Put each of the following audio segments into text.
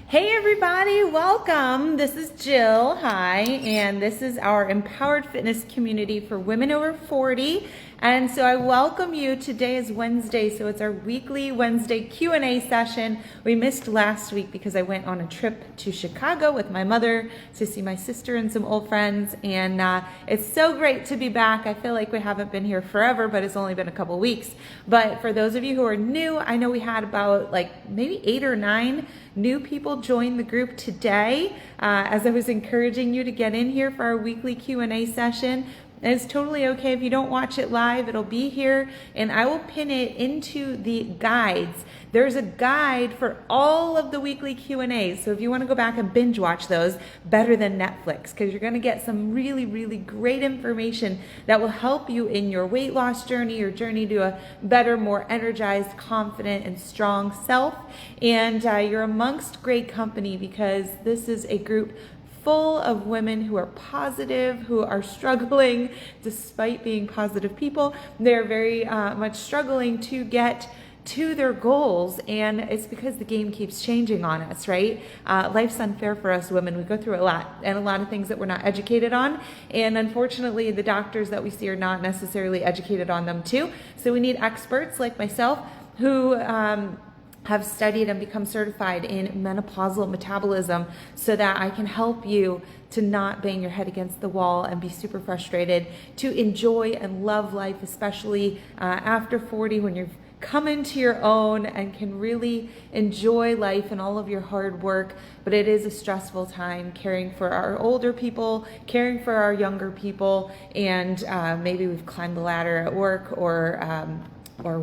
Hey everybody, welcome. This is Jill. Hi, and this is our Empowered Fitness community for women over 40. And so I welcome you. Today is Wednesday, so it's our weekly Wednesday Q&A session. We missed last week because I went on a trip to Chicago with my mother to see my sister and some old friends, and it's so great to be back. I feel like we haven't been here forever, but it's only been a couple weeks. But for those of you who are new, I know we had about maybe 8 or 9 new people join the group today as I was encouraging you to get in here for our weekly Q&A session. And it's totally okay if you don't watch it live. It'll be here, and I will pin it into the guides. There's a guide for all of the weekly Q&As. So if you want to go back and binge watch those, better than Netflix, because you're going to get some really, really great information that will help you in your weight loss journey, your journey to a better, more energized, confident, and strong self. And you're amongst great company, because this is a group full of women who are positive, who are struggling despite being positive people. They're very much struggling to get to their goals, and it's because the game keeps changing on us, right? Life's unfair for us women. We go through a lot, and a lot of things that we're not educated on, and unfortunately the doctors that we see are not necessarily educated on them too. So we need experts like myself who have studied and become certified in menopausal metabolism, so that I can help you to not bang your head against the wall and be super frustrated, to enjoy and love life, especially after 40, when you've come into your own and can really enjoy life and all of your hard work. But it is a stressful time caring for our older people, caring for our younger people, and maybe we've climbed the ladder at work, or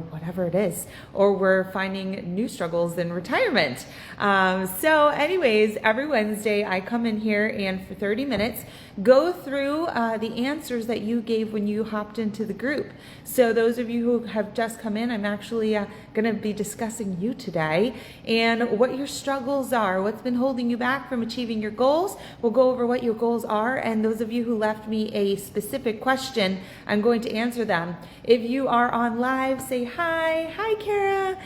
whatever it is, or we're finding new struggles in retirement. So anyways, every Wednesday I come in here and for 30 minutes go through the answers that you gave when you hopped into the group. So those of you who have just come in, I'm actually going to be discussing you today and what your struggles are, what's been holding you back from achieving your goals. We'll go over what your goals are, and those of you who left me a specific question, I'm going to answer them. If you are on live, say hi. Hi, Kara.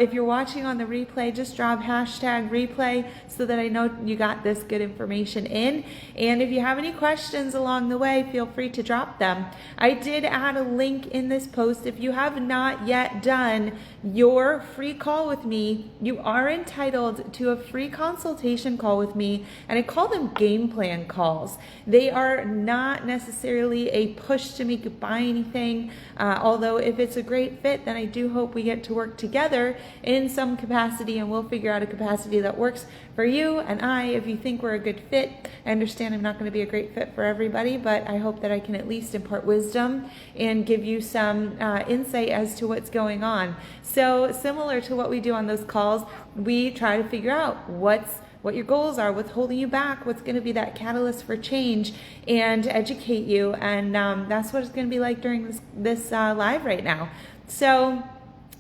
If you're watching on the replay, just drop hashtag replay so that I know you got this good information in. And if you have any questions along the way, feel free to drop them. I did add a link in this post. If you have not yet done your free call with me, you are entitled to a free consultation call with me, and I call them game plan calls. They are not necessarily a push to make you buy anything, although if it's a great fit, then I do hope we get to work together in some capacity, and we'll figure out a capacity that works for you and I. If you think we're a good fit, I understand I'm not going to be a great fit for everybody, but I hope that I can at least impart wisdom and give you some insight as to what's going on. So similar to what we do on those calls, we try to figure out what your goals are, what's holding you back, what's going to be that catalyst for change, and educate you. And that's what it's going to be like during this live right now. So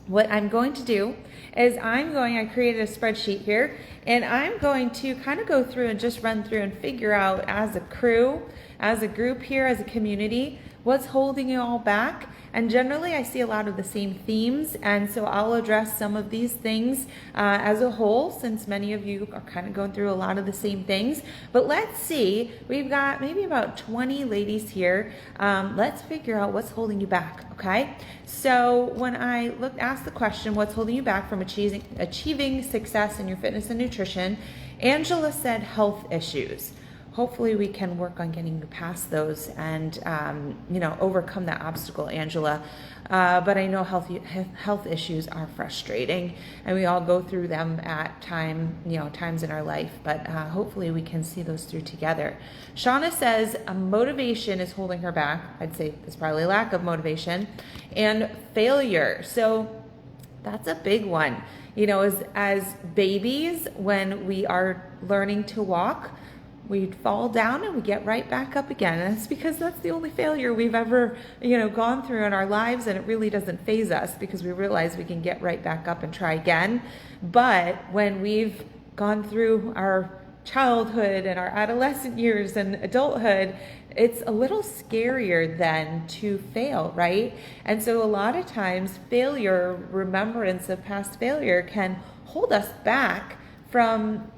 what I'm going to do is I created a spreadsheet here, and I'm going to kind of go through and just run through and figure out, as a crew, as a group here, as a community, what's holding you all back. And generally I see a lot of the same themes, and so I'll address some of these things as a whole, since many of you are kind of going through a lot of the same things. But let's see, we've got maybe about 20 ladies here. Let's figure out what's holding you back, okay? So when I asked the question, what's holding you back from achieving success in your fitness and nutrition, Angela said health issues. Hopefully we can work on getting past those and overcome that obstacle, Angela. But I know health issues are frustrating, and we all go through them at times in our life. But hopefully we can see those through together. Shauna says motivation is holding her back. I'd say it's probably lack of motivation, and failure. So that's a big one. As babies, when we are learning to walk, we fall down and we get right back up again. And that's because that's the only failure we've ever, gone through in our lives, and it really doesn't faze us because we realize we can get right back up and try again. But when we've gone through our childhood and our adolescent years and adulthood, it's a little scarier then to fail, right? And so a lot of times failure, remembrance of past failure, can hold us back from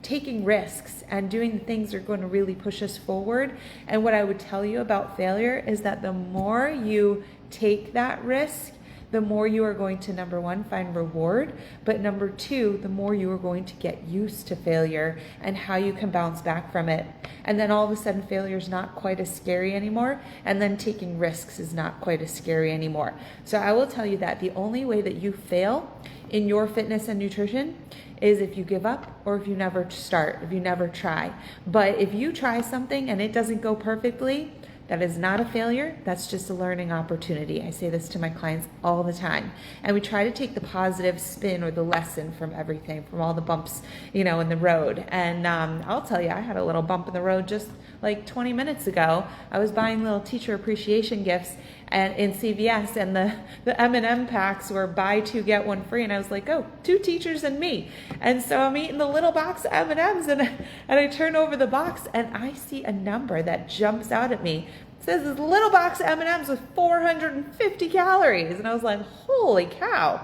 taking risks and doing the things that are going to really push us forward. And what I would tell you about failure is that the more you take that risk, the more you are going to, number one, find reward, but number two, the more you are going to get used to failure and how you can bounce back from it. And then all of a sudden failure is not quite as scary anymore, and then taking risks is not quite as scary anymore. So I will tell you that the only way that you fail in your fitness and nutrition is if you give up or if you never start, if you never try. But if you try something and it doesn't go perfectly, that is not a failure. That's just a learning opportunity. I say this to my clients all the time. And we try to take the positive spin or the lesson from everything, from all the bumps, in the road. And I'll tell you, I had a little bump in the road just like 20 minutes ago. I was buying little teacher appreciation gifts in CVS, and the M&M packs were buy two, get one free. And I was like, oh, 2 teachers and me. And so I'm eating the little box of M&Ms, and I turn over the box and I see a number that jumps out at me. It says this little box of M&Ms with 450 calories. And I was like, holy cow.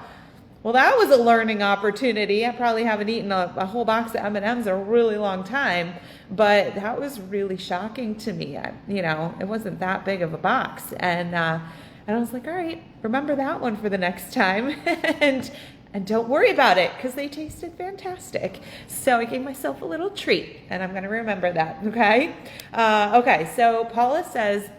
Well, that was a learning opportunity. I probably haven't eaten a whole box of M&Ms in a really long time, but that was really shocking to me. It wasn't that big of a box. And I was like, all right, remember that one for the next time. and don't worry about it, because they tasted fantastic. So I gave myself a little treat, and I'm going to remember that, okay? Okay, so Paula says,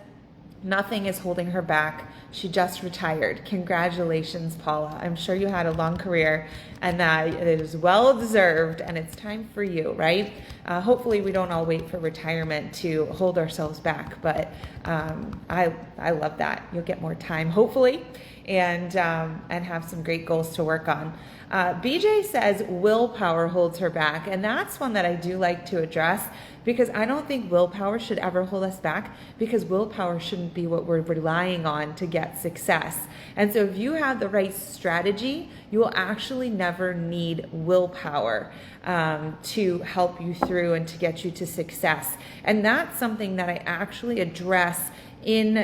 nothing is holding her back. She just retired. Congratulations, Paula. I'm sure you had a long career, and that it is well deserved, and it's time for you, right? Hopefully we don't all wait for retirement to hold ourselves back, but I love that. You'll get more time, hopefully, and have some great goals to work on. BJ says willpower holds her back, and that's one that I do like to address, because I don't think willpower should ever hold us back, because willpower shouldn't be what we're relying on to get success. And so if you have the right strategy, you will actually never need willpower to help you through and to get you to success. And that's something that I actually address in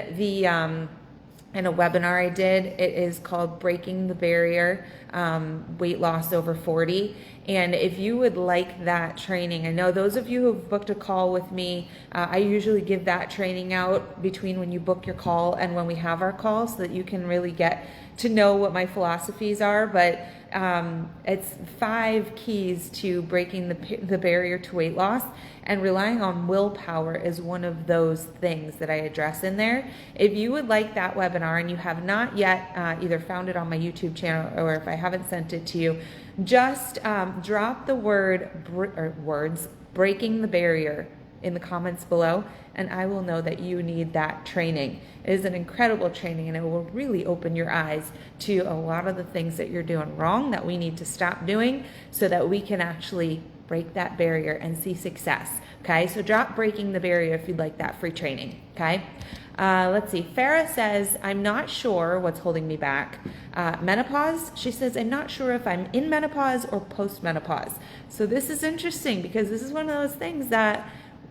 in a webinar I did. It is called Breaking the Barrier, Weight Loss Over 40. And if you would like that training, I know those of you who have booked a call with me, I usually give that training out between when you book your call and when we have our call, so that you can really get to know what my philosophies are. But it's 5 keys to breaking the barrier to weight loss, and relying on willpower is one of those things that I address in there. If you would like that webinar and you have not yet either found it on my YouTube channel, or if I haven't sent it to you, just drop the words breaking the barrier in the comments below, and I will know that you need that training. It is an incredible training, and it will really open your eyes to a lot of the things that you're doing wrong that we need to stop doing, so that we can actually break that barrier and see success. Okay, so drop breaking the barrier if you'd like that free training. Okay, let's see. Farah says, I'm not sure what's holding me back. Menopause, she says, I'm not sure if I'm in menopause or post-menopause. So this is interesting, because this is one of those things that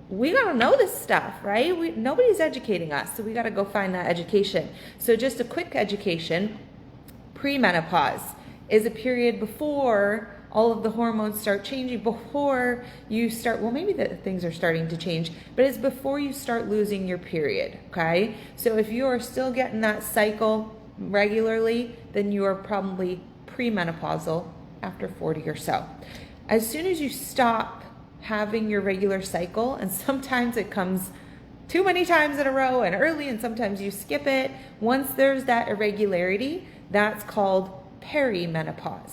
we gotta know this stuff, right? Nobody's educating us, so we gotta go find that education. So just a quick education. Premenopause is a period before all of the hormones start changing, before you start, well, maybe things are starting to change, but it's before you start losing your period, okay? So if you are still getting that cycle regularly, then you are probably premenopausal after 40 or so. As soon as you stop having your regular cycle, and sometimes it comes too many times in a row and early, and sometimes you skip it, once there's that irregularity, that's called perimenopause.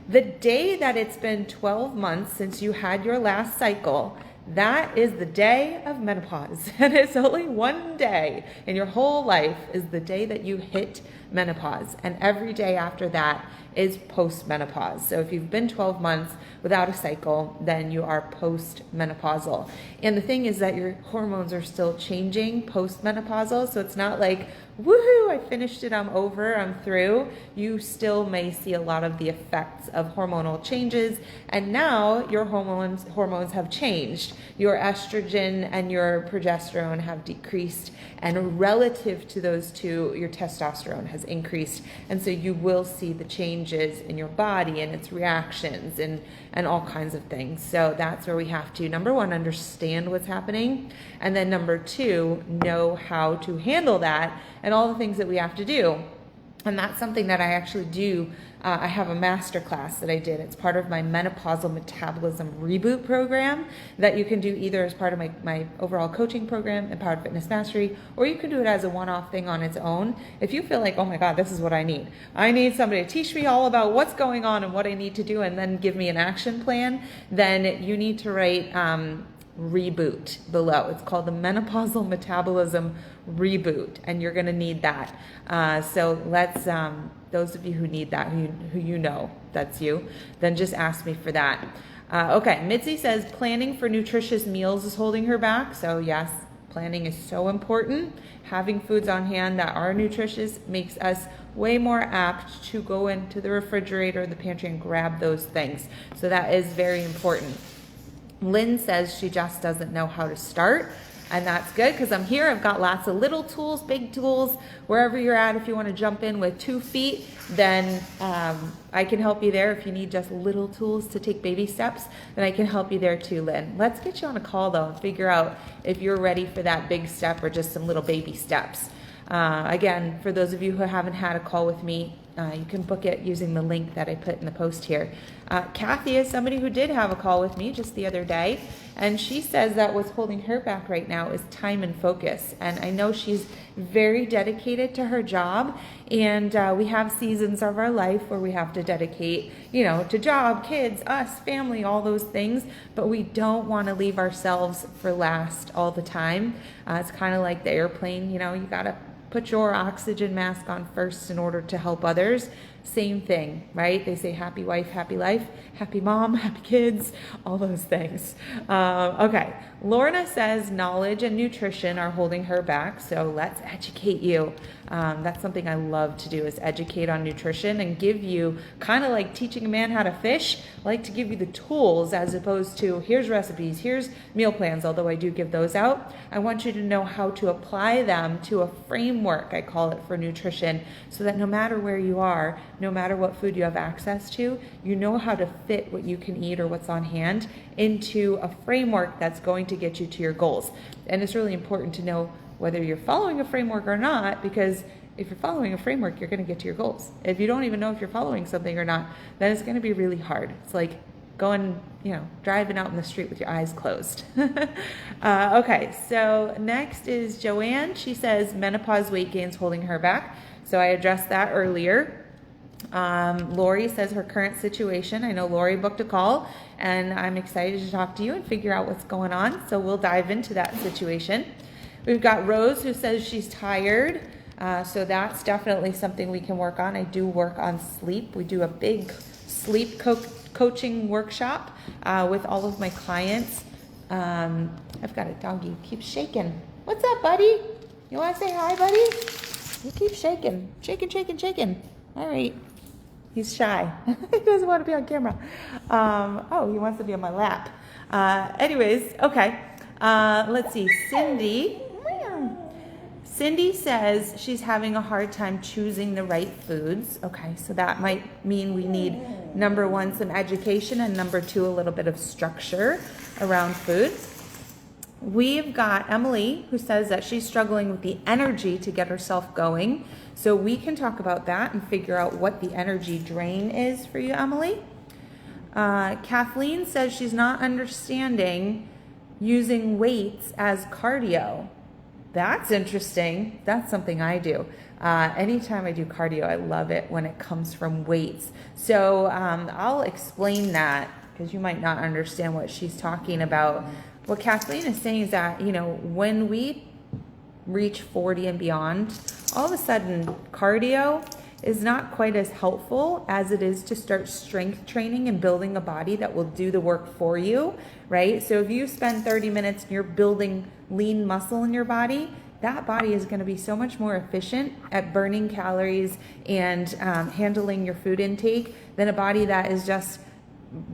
The day that it's been 12 months since you had your last cycle, that is the day of menopause. And it's only one day in your whole life is the day that you hit menopause. And every day after that is post-menopause. So if you've been 12 months without a cycle, then you are post-menopausal. And the thing is that your hormones are still changing post-menopausal. So it's not like, woohoo, I finished it, I'm over, I'm through. You still may see a lot of the effects of hormonal changes. And now your hormones have changed. Your estrogen and your progesterone have decreased. And relative to those two, your testosterone has increased. And so you will see the changes in your body and its reactions and all kinds of things. So that's where we have to, number one, understand what's happening. And then number two, know how to handle that and all the things that we have to do. And that's something that I actually do. I have a master class that I did. It's part of my menopausal metabolism reboot program that you can do either as part of my overall coaching program, Empowered Fitness Mastery, or you can do it as a one-off thing on its own. If you feel like, oh my God, this is what I need. I need somebody to teach me all about what's going on and what I need to do and then give me an action plan, then you need to write reboot below. It's called the Menopausal Metabolism Reboot, and you're going to need that. So let's, those of you who need that, who you know that's you, then just ask me for that. Okay, Mitzi says planning for nutritious meals is holding her back. So yes, planning is so important. Having foods on hand that are nutritious makes us way more apt to go into the refrigerator or the pantry and grab those things. So that is very important. Lynn says she just doesn't know how to start, and that's good because I'm here. I've got lots of little tools, big tools, wherever you're at. If you want to jump in with 2 feet, then I can help you there. If you need just little tools to take baby steps, then I can help you there too, Lynn. Let's get you on a call though and figure out if you're ready for that big step or just some little baby steps. Again, for those of you who haven't had a call with me, you can book it using the link that I put in the post here. Kathy is somebody who did have a call with me just the other day, and she says that what's holding her back right now is time and focus. And I know she's very dedicated to her job, and we have seasons of our life where we have to dedicate, to job, kids, us, family, all those things, but we don't want to leave ourselves for last all the time. It's kind of like the airplane, you got to put your oxygen mask on first in order to help others. Same thing, right? They say happy wife, happy life, happy mom, happy kids, all those things. Okay, Lorna says knowledge and nutrition are holding her back, so let's educate you. That's something I love to do, is educate on nutrition and give you, kind of like teaching a man how to fish, I like to give you the tools as opposed to here's recipes, here's meal plans, although I do give those out. I want you to know how to apply them to a framework, I call it, for nutrition, so that no matter where you are, no matter what food you have access to, you know how to fit what you can eat or what's on hand into a framework that's going to get you to your goals. And it's really important to know whether you're following a framework or not, because if you're following a framework, you're going to get to your goals. If you don't even know if you're following something or not, then it's going to be really hard. It's like going, driving out in the street with your eyes closed. Okay, so next is Joanne. She says menopause weight gain's holding her back. So I addressed that earlier. Lori says her current situation. I know Lori booked a call, and I'm excited to talk to you and figure out what's going on. So we'll dive into that situation. We've got Rose who says she's tired. So that's definitely something we can work on. I do work on sleep. We do a big sleep coaching workshop with all of my clients. I've got a doggy who keeps shaking. What's up, buddy? You want to say hi, buddy? You keep shaking. Shaking. All right. He's shy. He doesn't want to be on camera. Oh, he wants to be on my lap. Anyways, okay. Let's see. Cindy says she's having a hard time choosing the right foods. Okay, so that might mean we need, number one, some education, and number two, a little bit of structure around foods. We've got Emily, who says that she's struggling with the energy to get herself going. So we can talk about that and figure out what the energy drain is for you, Emily. Kathleen says she's not understanding using weights as cardio. That's interesting. That's something I do. Anytime I do cardio, I love it when it comes from weights. So I'll explain that, because you might not understand what she's talking about. What Kathleen is saying is that, when we reach 40 and beyond, all of a sudden cardio is not quite as helpful as it is to start strength training and building a body that will do the work for you, right? So if you spend 30 minutes and you're building lean muscle in your body, that body is going to be so much more efficient at burning calories and handling your food intake than a body that is just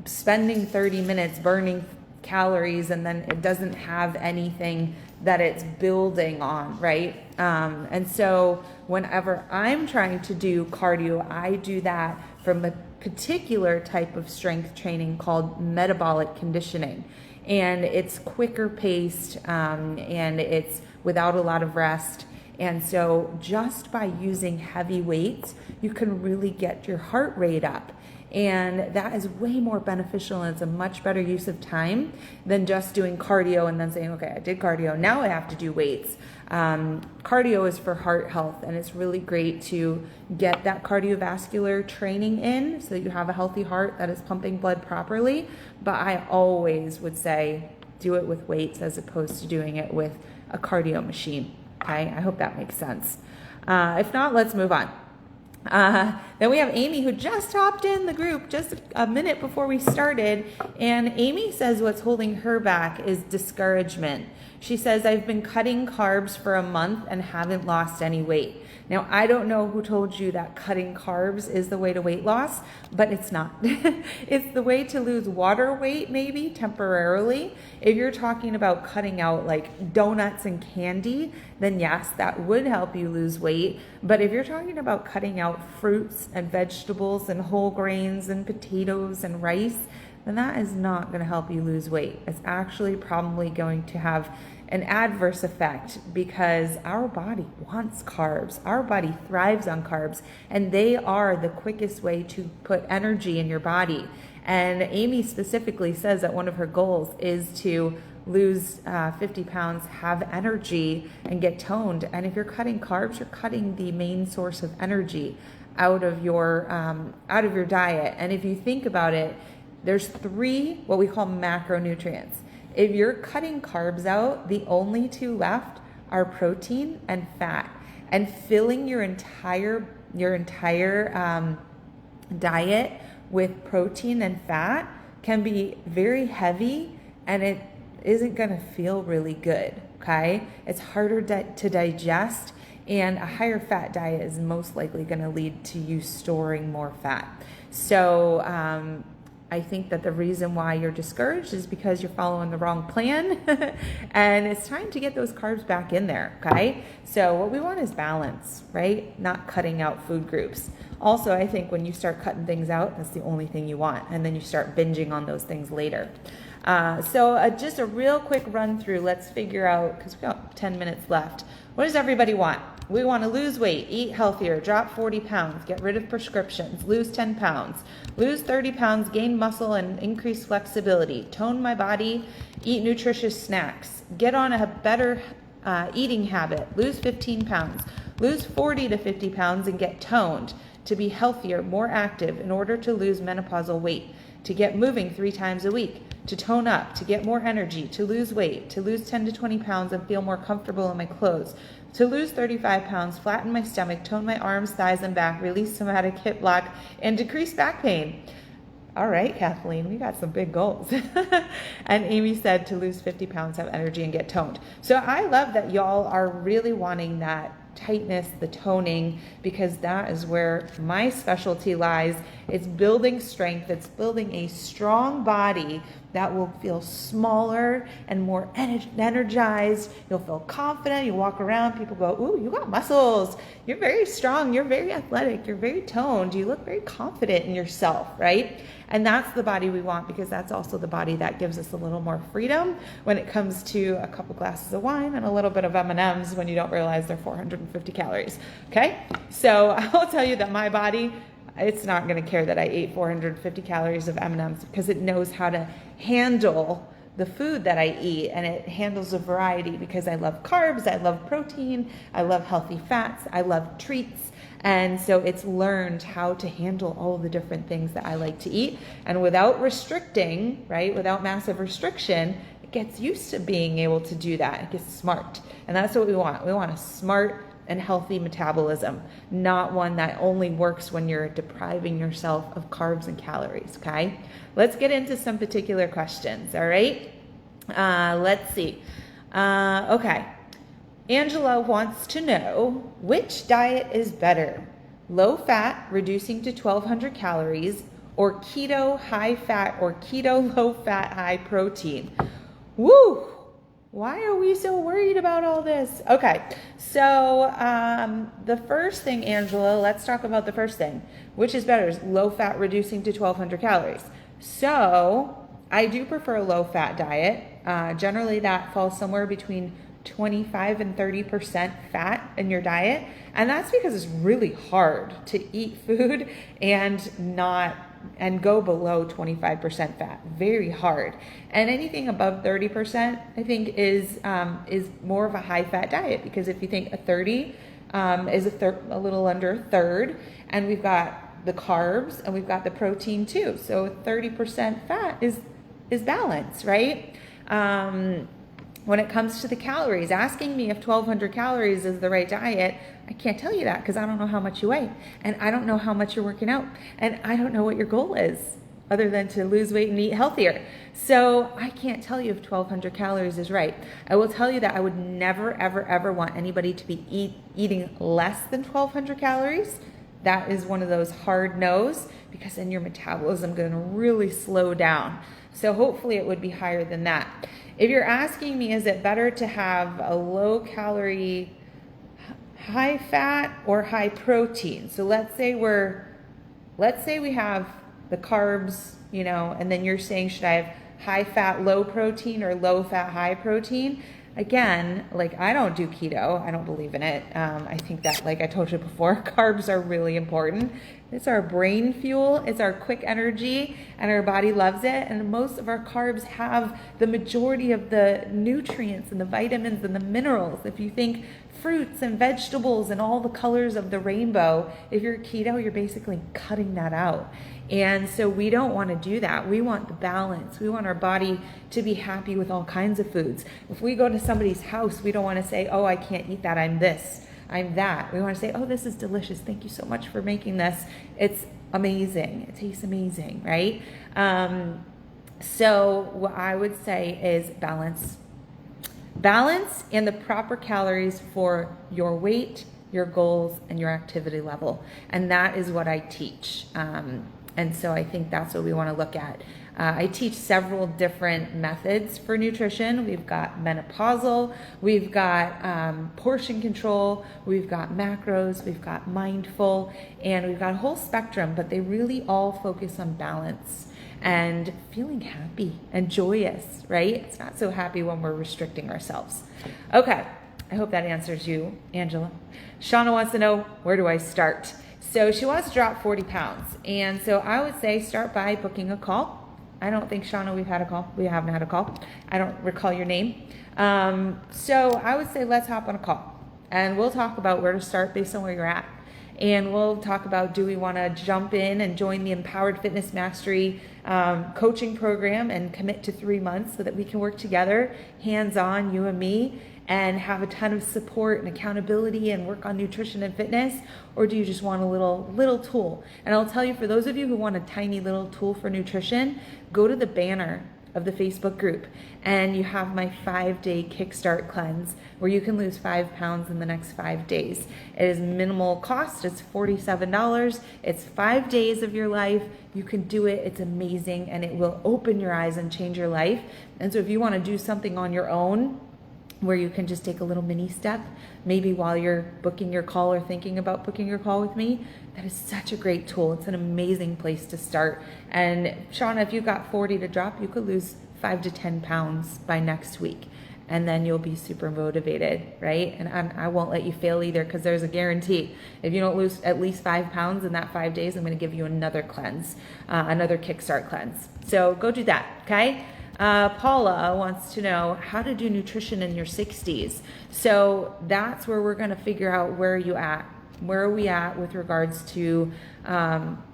spending 30 minutes burning calories and then it doesn't have anything that it's building on, right? And so whenever I'm trying to do cardio, I do that from a particular type of strength training called metabolic conditioning. And it's quicker paced, and it's without a lot of rest. And so just by using heavy weights, you can really get your heart rate up. And that is way more beneficial, and it's a much better use of time than just doing cardio and then saying, okay, I did cardio, now I have to do weights. Cardio is for heart health, and it's really great to get that cardiovascular training in so that you have a healthy heart that is pumping blood properly. But I always would say do it with weights as opposed to doing it with a cardio machine. Okay, I hope that makes sense. If not, let's move on. Then we have Amy, who just hopped in the group just a minute before we started. And Amy says what's holding her back is discouragement. She says, I've been cutting carbs for a month and haven't lost any weight. Now, I don't know who told you that cutting carbs is the way to weight loss, but it's not. It's the way to lose water weight, maybe temporarily. If you're talking about cutting out like donuts and candy, then yes, that would help you lose weight. But if you're talking about cutting out fruits and vegetables and whole grains and potatoes and rice, then that is not going to help you lose weight. It's actually probably going to have an adverse effect because our body wants carbs. Our body thrives on carbs, and they are the quickest way to put energy in your body. And Amy specifically says that one of her goals is to lose 50 pounds, have energy, and get toned. And if you're cutting carbs, you're cutting the main source of energy out of your diet. And if you think about it, there's 3 what we call macronutrients. If you're cutting carbs out, the only 2 left are protein and fat. And filling your entire diet with protein and fat can be very heavy, and it isn't going to feel really good, okay? It's harder to digest, and a higher fat diet is most likely going to lead to you storing more fat. So I think that the reason why you're discouraged is because you're following the wrong plan and it's time to get those carbs back in there, okay? So what we want is balance, right? Not cutting out food groups. Also, I think when you start cutting things out, that's the only thing you want, and then you start binging on those things later. So just a real quick run through. Let's figure out, because we've got 10 minutes left. What does everybody want? We want to lose weight, eat healthier, drop 40 pounds, get rid of prescriptions, lose 10 pounds, lose 30 pounds, gain muscle and increase flexibility, tone my body, eat nutritious snacks, get on a better eating habit, lose 15 pounds, lose 40 to 50 pounds and get toned, to be healthier, more active in order to lose menopausal weight, to get moving 3 times a week, to tone up, to get more energy, to lose weight, to lose 10 to 20 pounds and feel more comfortable in my clothes, to lose 35 pounds, flatten my stomach, tone my arms, thighs, and back, release somatic hip lock, and decrease back pain. All right, Kathleen, we got some big goals. And Amy said to lose 50 pounds, have energy, and get toned. So I love that y'all are really wanting that tightness, the toning, because that is where my specialty lies. It's building strength. It's building a strong body that will feel smaller and more energized. You'll feel confident. You walk around, people go, ooh, you got muscles. You're very strong. You're very athletic. You're very toned. You look very confident in yourself, right? And that's the body we want, because that's also the body that gives us a little more freedom when it comes to a couple glasses of wine and a little bit of M&Ms when you don't realize they're 450 calories, okay? So I'll tell you that my body, it's not going to care that I ate 450 calories of M&Ms, because it knows how to handle the food that I eat, and it handles a variety, because I love carbs, I love protein, I love healthy fats, I love treats. And so it's learned how to handle all the different things that I like to eat. And without restricting, right, without massive restriction, it gets used to being able to do that. It gets smart. And that's what we want. We want a smart and healthy metabolism, not one that only works when you're depriving yourself of carbs and calories, okay? Let's get into some particular questions, all right? Let's see. Okay. Angela wants to know, which diet is better? Low fat, reducing to 1,200 calories, or keto, high fat, or keto, low fat, high protein? Woo! Why are we so worried about all this? Okay, so the first thing, Angela, let's talk about the first thing. Which is better, is low fat reducing to 1,200 calories. So I do prefer a low fat diet. Generally that falls somewhere between 25 and 30% fat in your diet. And that's because it's really hard to eat food and go below 25% fat. Very hard. And anything above 30%, I think is more of a high fat diet, because if you think a 30 is a little under a third, and we've got the carbs and we've got the protein too. So 30% fat is balance, right? When it comes to the calories, asking me if 1,200 calories is the right diet, I can't tell you that because I don't know how much you weigh, and I don't know how much you're working out, and I don't know what your goal is other than to lose weight and eat healthier. So I can't tell you if 1,200 calories is right. I will tell you that I would never, ever, ever want anybody to be eating less than 1,200 calories. That is one of those hard no's, because then your metabolism is going to really slow down. So hopefully it would be higher than that. If you're asking me, is it better to have a low calorie, high fat or high protein? So let's say we have the carbs, and then you're saying, should I have high fat, low protein, or low fat, high protein? Again, I don't do keto. I don't believe in it. I think that, like I told you before, carbs are really important. It's our brain fuel. It's our quick energy, and our body loves it. And most of our carbs have the majority of the nutrients and the vitamins and the minerals. If you think fruits and vegetables and all the colors of the rainbow, if you're keto, you're basically cutting that out. And so we don't want to do that. We want the balance. We want our body to be happy with all kinds of foods. If we go to somebody's house, we don't want to say, oh, I can't eat that, I'm this, I'm that. We want to say, oh, this is delicious. Thank you so much for making this. It's amazing. It tastes amazing, right? So what I would say is balance. Balance and the proper calories for your weight, your goals, and your activity level. And that is what I teach. And so I think that's what we want to look at. I teach several different methods for nutrition. We've got menopausal, we've got portion control, we've got macros, we've got mindful, and we've got a whole spectrum, but they really all focus on balance and feeling happy and joyous, right? It's not so happy when we're restricting ourselves. Okay, I hope that answers you, Angela. Shauna wants to know, where do I start? So she wants to drop 40 pounds. And so I would say start by booking a call. I don't think, Shauna, we've had a call. We haven't had a call. I don't recall your name. So I would say let's hop on a call. And we'll talk about where to start based on where you're at. And we'll talk about, do we want to jump in and join the Empowered Fitness Mastery coaching program and commit to 3 months so that we can work together, hands-on, you and me, and have a ton of support and accountability and work on nutrition and fitness? Or do you just want a little tool? And I'll tell you, for those of you who want a tiny little tool for nutrition, go to the banner of the Facebook group, and you have my 5-day Kickstart Cleanse where you can lose 5 pounds in the next 5 days. It is minimal cost. It's $47. It's 5 days of your life. You can do it. It's amazing, and it will open your eyes and change your life. And so if you want to do something on your own, where you can just take a little mini step, maybe while you're booking your call or thinking about booking your call with me, that is such a great tool. It's an amazing place to start. And Shauna, if you've got 40 to drop, you could lose 5 to 10 pounds by next week. And then you'll be super motivated, right? And I won't let you fail either, because there's a guarantee. If you don't lose at least 5 pounds in that 5 days, I'm going to give you another cleanse, another Kickstart Cleanse. So go do that, okay? Paula wants to know how to do nutrition in your 60s. So that's where we're going to figure out where you at. Where are we at with regards to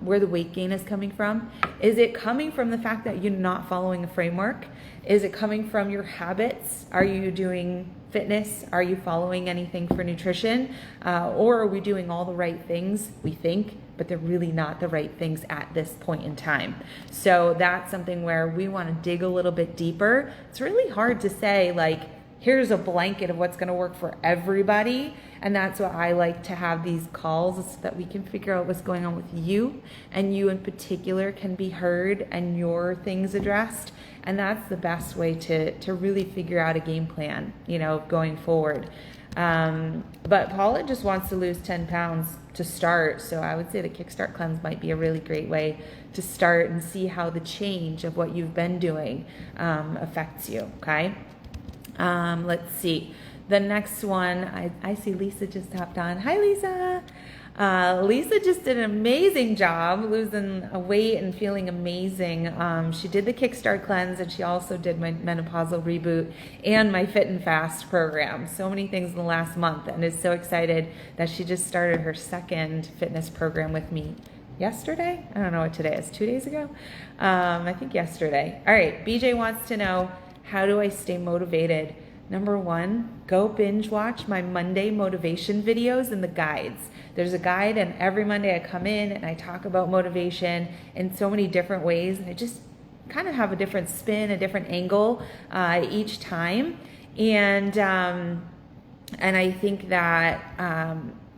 where the weight gain is coming from? Is it coming from the fact that you're not following a framework? Is it coming from your habits? Are you doing fitness? Are you following anything for nutrition? Or are we doing all the right things, we think, but they're really not the right things at this point in time? So that's something where we want to dig a little bit deeper. It's really hard to say, like, here's a blanket of what's going to work for everybody. And that's why I like to have these calls, so that we can figure out what's going on with you, and you in particular can be heard and your things addressed. And that's the best way to really figure out a game plan, going forward. But Paula just wants to lose 10 pounds to start. So I would say the Kickstart Cleanse might be a really great way to start and see how the change of what you've been doing affects you. Okay. Let's see. The next one, I see Lisa just hopped on. Hi, Lisa. Lisa just did an amazing job losing weight and feeling amazing. She did the Kickstart Cleanse, and she also did my Menopausal Reboot and my Fit and Fast program. So many things in the last month, and is so excited that she just started her second fitness program with me yesterday. I don't know what today is, 2 days ago? I think yesterday. All right, BJ wants to know, how do I stay motivated? Number one, go binge watch my Monday motivation videos and the guides. There's a guide, and every Monday I come in and I talk about motivation in so many different ways. And I just kind of have a different spin, a different angle each time. And I think that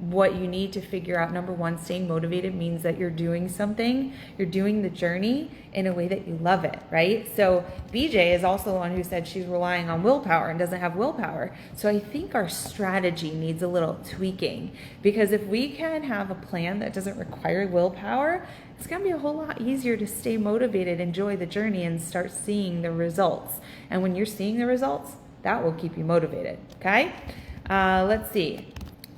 what you need to figure out, number one, staying motivated means that you're doing something, you're doing the journey in a way that you love it, right? So BJ is also the one who said she's relying on willpower and doesn't have willpower. So I think our strategy needs a little tweaking, because if we can have a plan that doesn't require willpower, it's gonna be a whole lot easier to stay motivated, enjoy the journey, and start seeing the results. And when you're seeing the results, that will keep you motivated, okay? Let's see.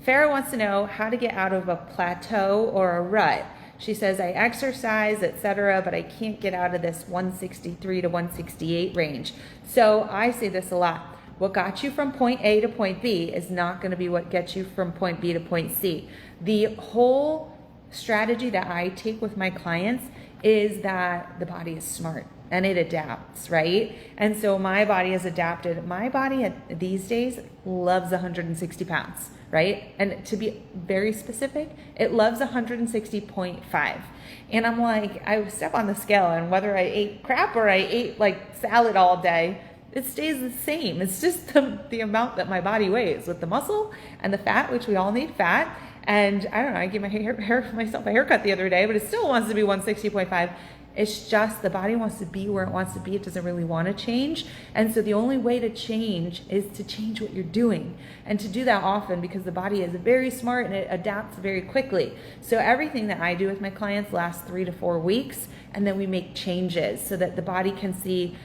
Farah wants to know how to get out of a plateau or a rut. She says, I exercise, etc., but I can't get out of this 163 to 168 range. So I say this a lot. What got you from point A to point B is not going to be what gets you from point B to point C. The whole strategy that I take with my clients is that the body is smart and it adapts, right? And so my body has adapted. My body these days loves 160 pounds, right? And to be very specific, it loves 160.5. And I'm like, I step on the scale, and whether I ate crap or I ate like salad all day, it stays the same. It's just the amount that my body weighs with the muscle and the fat, which we all need fat. And I don't know, I gave myself a haircut the other day, but it still wants to be 160.5. It's just the body wants to be where it wants to be. It doesn't really want to change. And so the only way to change is to change what you're doing, and to do that often, because the body is very smart and it adapts very quickly. So everything that I do with my clients lasts 3 to 4 weeks, and then we make changes so that the body can see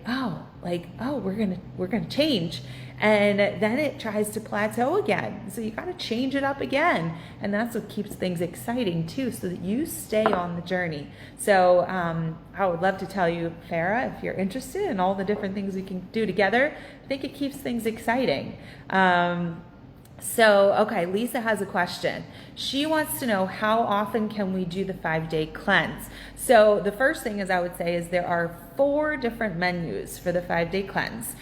oh, we're gonna change. And then it tries to plateau again. So you got to change it up again. And that's what keeps things exciting too, so that you stay on the journey. So I would love to tell you, Farah, if you're interested in all the different things we can do together. I think it keeps things exciting. Okay, Lisa has a question. She wants to know, how often can we do the 5-day cleanse? So the first thing I would say is there are 4 different menus for the 5-day cleanse.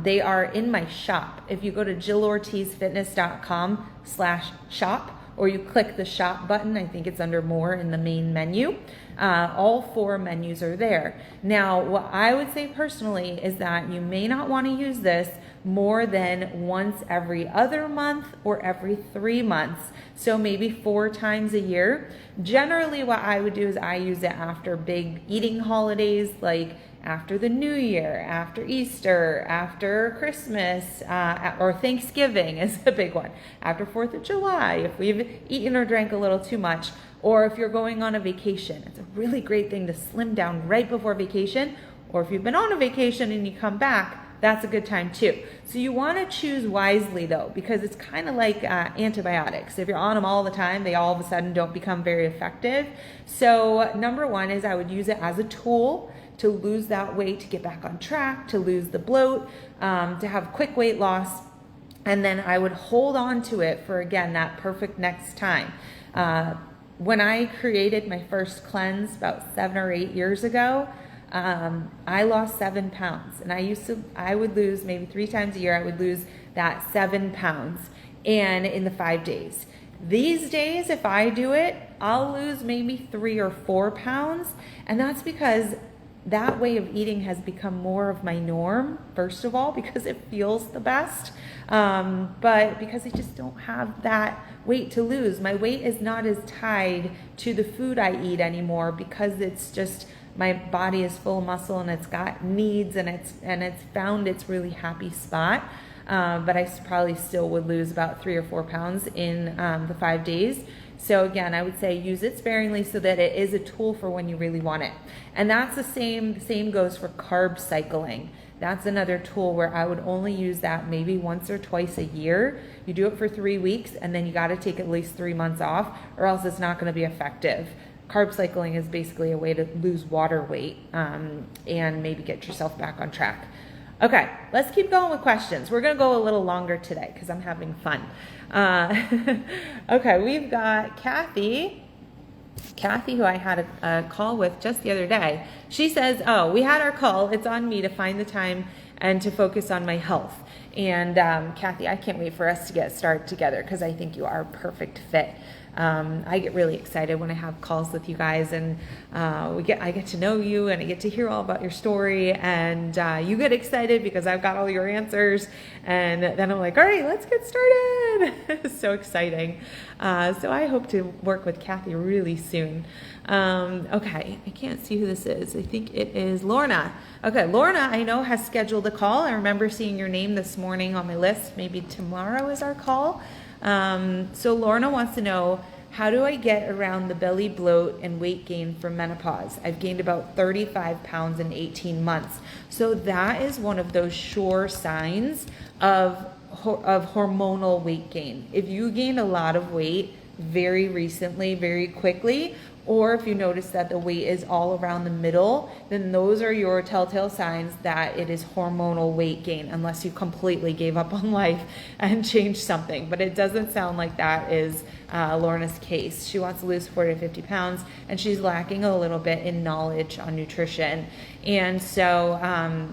They are in my shop. If you go to jillortizfitness.com/shop, or you click the shop button, I think it's under more in the main menu. All 4 menus are there. Now, what I would say personally is that you may not want to use this more than once every other month or every 3 months. So maybe 4 times a year. Generally, what I would do is I use it after big eating holidays, like after the New Year, after Easter, after Christmas, or Thanksgiving is a big one. After 4th of July, if we've eaten or drank a little too much, or if you're going on a vacation. It's a really great thing to slim down right before vacation, or if you've been on a vacation and you come back, that's a good time too. So you want to choose wisely though, because it's kind of like antibiotics. If you're on them all the time, they all of a sudden don't become very effective. So number one is I would use it as a tool to lose that weight, to get back on track, to lose the bloat, to have quick weight loss. And then I would hold on to it for, again, that perfect next time. When I created my first cleanse about 7 or 8 years ago, I lost 7 pounds, and I would lose maybe 3 times a year. I would lose that 7 pounds, and in the 5 days. These days, if I do it, I'll lose maybe 3 or 4 pounds, and that's because that way of eating has become more of my norm, first of all, because it feels the best, but because I just don't have that weight to lose. My weight is not as tied to the food I eat anymore, because it's just, my body is full of muscle and it's got needs, and it's found its really happy spot. But I probably still would lose about 3 or 4 pounds in the 5 days. So again, I would say use it sparingly so that it is a tool for when you really want it. And that's the same goes for carb cycling. That's another tool where I would only use that maybe once or twice a year. You do it for 3 weeks, and then you got to take at least 3 months off, or else it's not going to be effective. Carb cycling is basically a way to lose water weight and maybe get yourself back on track. Okay, let's keep going with questions. We're going to go a little longer today because I'm having fun. Okay, we've got Kathy, who I had a call with just the other day. She says, oh, we had our call. It's on me to find the time and to focus on my health. And Kathy, I can't wait for us to get started together because I think you are a perfect fit. I get really excited when I have calls with you guys, and I get to know you, and I get to hear all about your story, and you get excited because I've got all your answers, and then I'm like, all right, let's get started. It's so exciting. So I hope to work with Kathy really soon. Okay, I can't see who this is. I think it is Lorna. Okay, Lorna, I know, has scheduled a call. I remember seeing your name this morning on my list. Maybe tomorrow is our call. So Lorna wants to know, how do I get around the belly bloat and weight gain from menopause? I've gained about 35 pounds in 18 months. So that is one of those sure signs of hormonal weight gain. If you gain a lot of weight very recently, very quickly, or if you notice that the weight is all around the middle, then those are your telltale signs that it is hormonal weight gain, unless you completely gave up on life and changed something. But it doesn't sound like that is Lorna's case. She wants to lose 40 to 50 pounds, and she's lacking a little bit in knowledge on nutrition. And so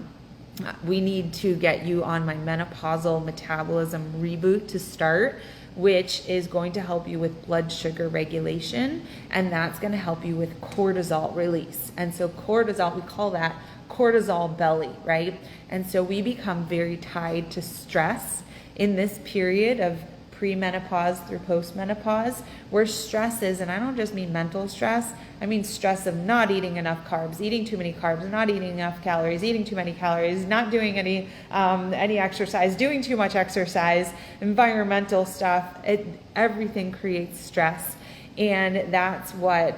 we need to get you on my menopausal metabolism reboot to start, which is going to help you with blood sugar regulation, and that's going to help you with cortisol release. And so cortisol, we call that cortisol belly, right? And so we become very tied to stress in this period of premenopause through postmenopause, where stress is, and I don't just mean mental stress, I mean stress of not eating enough carbs, eating too many carbs, not eating enough calories, eating too many calories, not doing any exercise, doing too much exercise, environmental stuff. Everything creates stress, and that's what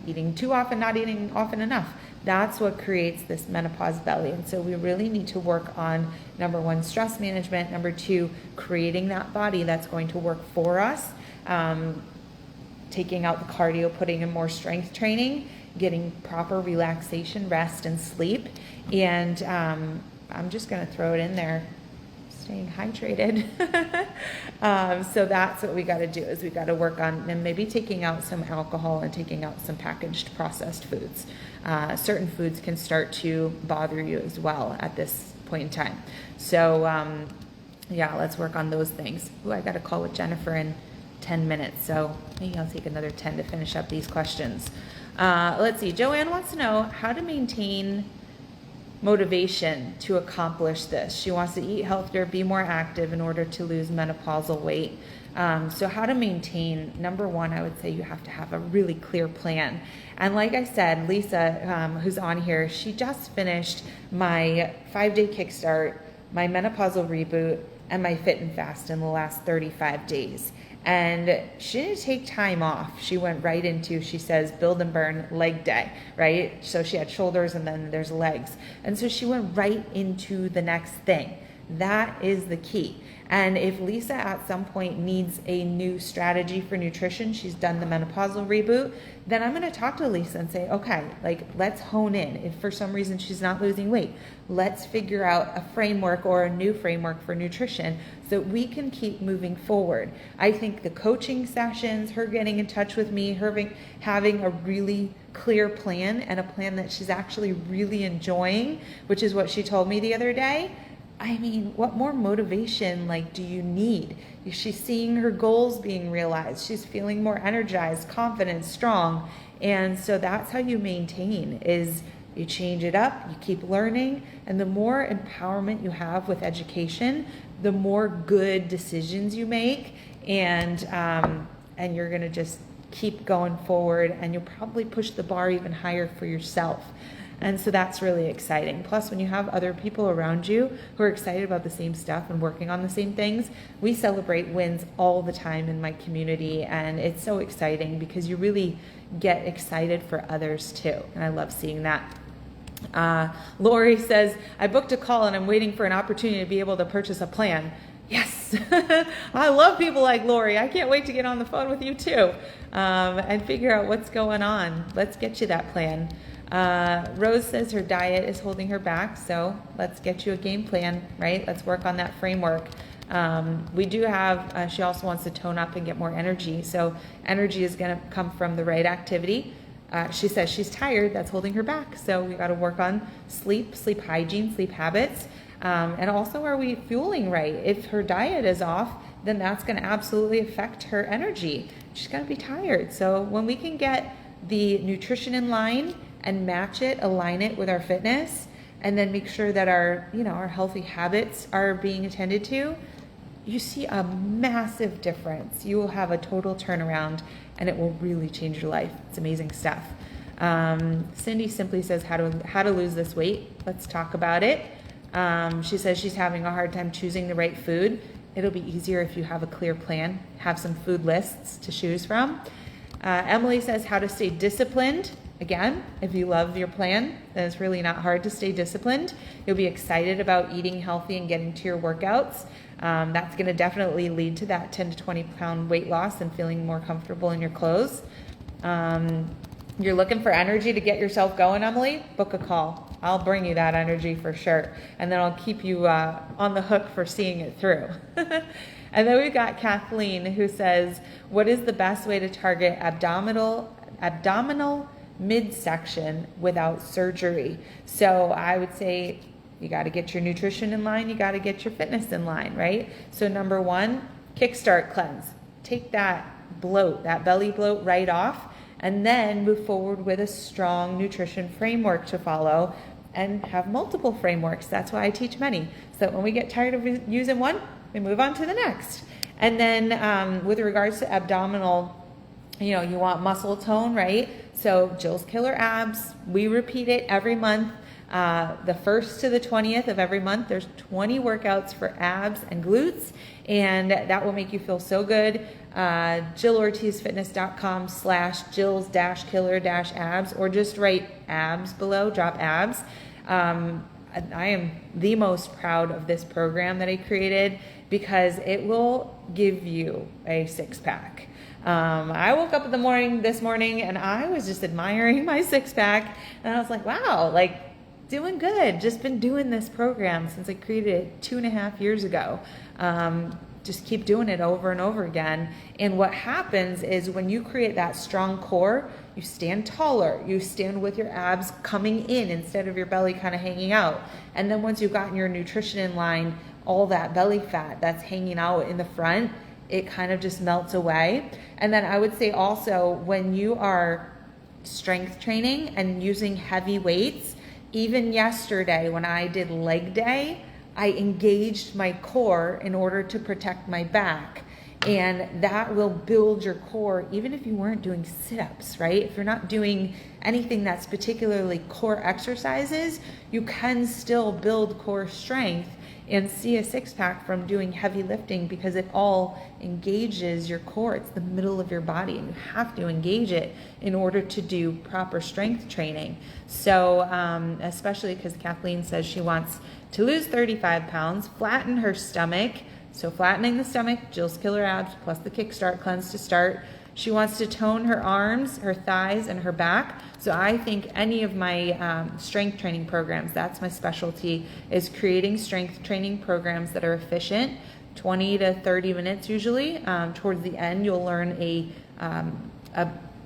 eating too often, not eating often enough. That's what creates this menopause belly. And so we really need to work on, number one, stress management. Number two, creating that body that's going to work for us. Taking out the cardio, putting in more strength training, getting proper relaxation, rest, and sleep. And I'm just going to throw it in there, staying hydrated. So that's what we got to do, is we got to work on, and maybe taking out some alcohol and taking out some packaged processed foods. Certain foods can start to bother you as well at this point in time. So yeah, let's work on those things. Ooh, I got a call with Jennifer in 10 minutes, so maybe I'll take another 10 to finish up these questions. Let's see. Joanne wants to know how to maintain motivation to accomplish this. She wants to eat healthier, be more active in order to lose menopausal weight. So how to maintain, number one, I would say you have to have a really clear plan. And like I said, Lisa, who's on here, she just finished my 5-day kickstart, my menopausal reboot, and my fit and fast in the last 35 days. And she didn't take time off. She went right into, she says, build and burn leg day, right? So she had shoulders and then there's legs. And so she went right into the next thing. That is the key. And if Lisa at some point needs a new strategy for nutrition, she's done the menopausal reboot, then I'm going to talk to Lisa and say, okay, like, let's hone in. If for some reason she's not losing weight, let's figure out a framework or a new framework for nutrition so that we can keep moving forward. I think the coaching sessions, her getting in touch with me, her having a really clear plan, and a plan that she's actually really enjoying, which is what she told me the other day. I mean, what more motivation do you need? She's seeing her goals being realized. She's feeling more energized, confident, strong. And so that's how you maintain, is you change it up, you keep learning, and the more empowerment you have with education, the more good decisions you make, and you're gonna just keep going forward, and you'll probably push the bar even higher for yourself. And so that's really exciting. Plus, when you have other people around you who are excited about the same stuff and working on the same things, we celebrate wins all the time in my community. And it's so exciting because you really get excited for others too. And I love seeing that. Lori says, I booked a call and I'm waiting for an opportunity to be able to purchase a plan. Yes, I love people like Lori. I can't wait to get on the phone with you too, and figure out what's going on. Let's get you that plan. Rose says her diet is holding her back, so let's get you a game plan, right? Let's work on that framework. We do have, she also wants to tone up and get more energy. So energy is going to come from the right activity. She says she's tired, that's holding her back. So we got to work on sleep hygiene, sleep habits. And also, are we fueling right? If her diet is off, then that's going to absolutely affect her energy. She's going to be tired. So when we can get the nutrition in line and match it, align it with our fitness, and then make sure that our healthy habits are being attended to, you see a massive difference. You will have a total turnaround, and it will really change your life. It's amazing stuff. Cindy simply says, how to lose this weight. Let's talk about it. She says she's having a hard time choosing the right food. It'll be easier if you have a clear plan, have some food lists to choose from. Emily says how to stay disciplined. Again, if you love your plan, then it's really not hard to stay disciplined. You'll be excited about eating healthy and getting to your workouts. That's going to definitely lead to that 10 to 20 pound weight loss and feeling more comfortable in your clothes. You're looking for energy to get yourself going, Emily? Book a call. I'll bring you that energy for sure. And then I'll keep you on the hook for seeing it through. And then we've got Kathleen who says, what is the best way to target abdominal midsection without surgery? So I would say you got to get your nutrition in line. You got to get your fitness in line, right? So number one, kickstart cleanse. Take that bloat, that belly bloat right off, and then move forward with a strong nutrition framework to follow and have multiple frameworks. That's why I teach many. So when we get tired of using one, we move on to the next. And then with regards to abdominal, you want muscle tone, right? So Jill's Killer Abs, we repeat it every month. The 1st to the 20th of every month, there's 20 workouts for abs and glutes, and that will make you feel so good. JillOrtizFitness.com/Jill's-Killer-Abs, or just write abs below, drop abs. I am the most proud of this program that I created because it will give you a six-pack. I woke up this morning and I was just admiring my six-pack, and I was like, wow, doing good. Just been doing this program since I created it 2.5 years ago. Just keep doing it over and over again. And what happens is when you create that strong core, you stand taller. You stand with your abs coming in instead of your belly kind of hanging out. And then once you've gotten your nutrition in line, all that belly fat that's hanging out in the front, it kind of just melts away. And then I would say also, when you are strength training and using heavy weights, even yesterday when I did leg day, I engaged my core in order to protect my back. And that will build your core even if you weren't doing sit-ups, right? If you're not doing anything that's particularly core exercises, you can still build core strength and see a six-pack from doing heavy lifting, because it all engages your core. It's the middle of your body, and you have to engage it in order to do proper strength training. So especially because Kathleen says she wants to lose 35 pounds, flatten her stomach. So flattening the stomach, Jill's Killer Abs plus the Kickstart Cleanse to start. She wants to tone her arms, her thighs, and her back. So I think any of my strength training programs, that's my specialty, is creating strength training programs that are efficient, 20 to 30 minutes usually. Towards the end, you'll learn a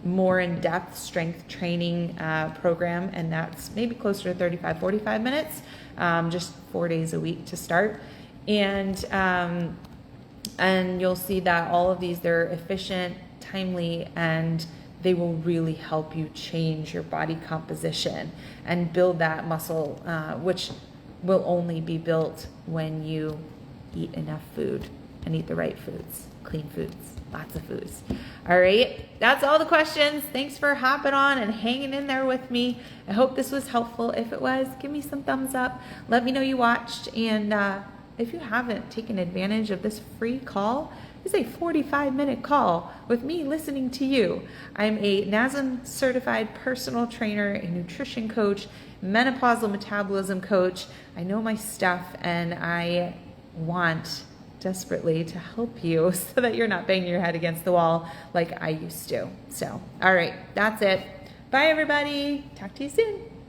more in-depth strength training program, and that's maybe closer to 35, 45 minutes, just 4 days a week to start. And you'll see that all of these, they're efficient, timely, and they will really help you change your body composition and build that muscle, which will only be built when you eat enough food and eat the right foods, clean foods, lots of foods. All right, that's all the questions. Thanks for hopping on and hanging in there with me. I hope this was helpful. If it was, give me some thumbs up. Let me know you watched. And if you haven't taken advantage of this free call, it's a 45-minute call with me listening to you. I'm a NASM certified personal trainer, a nutrition coach, menopausal metabolism coach. I know my stuff, and I want desperately to help you so that you're not banging your head against the wall like I used to. So, all right, that's it. Bye, everybody. Talk to you soon.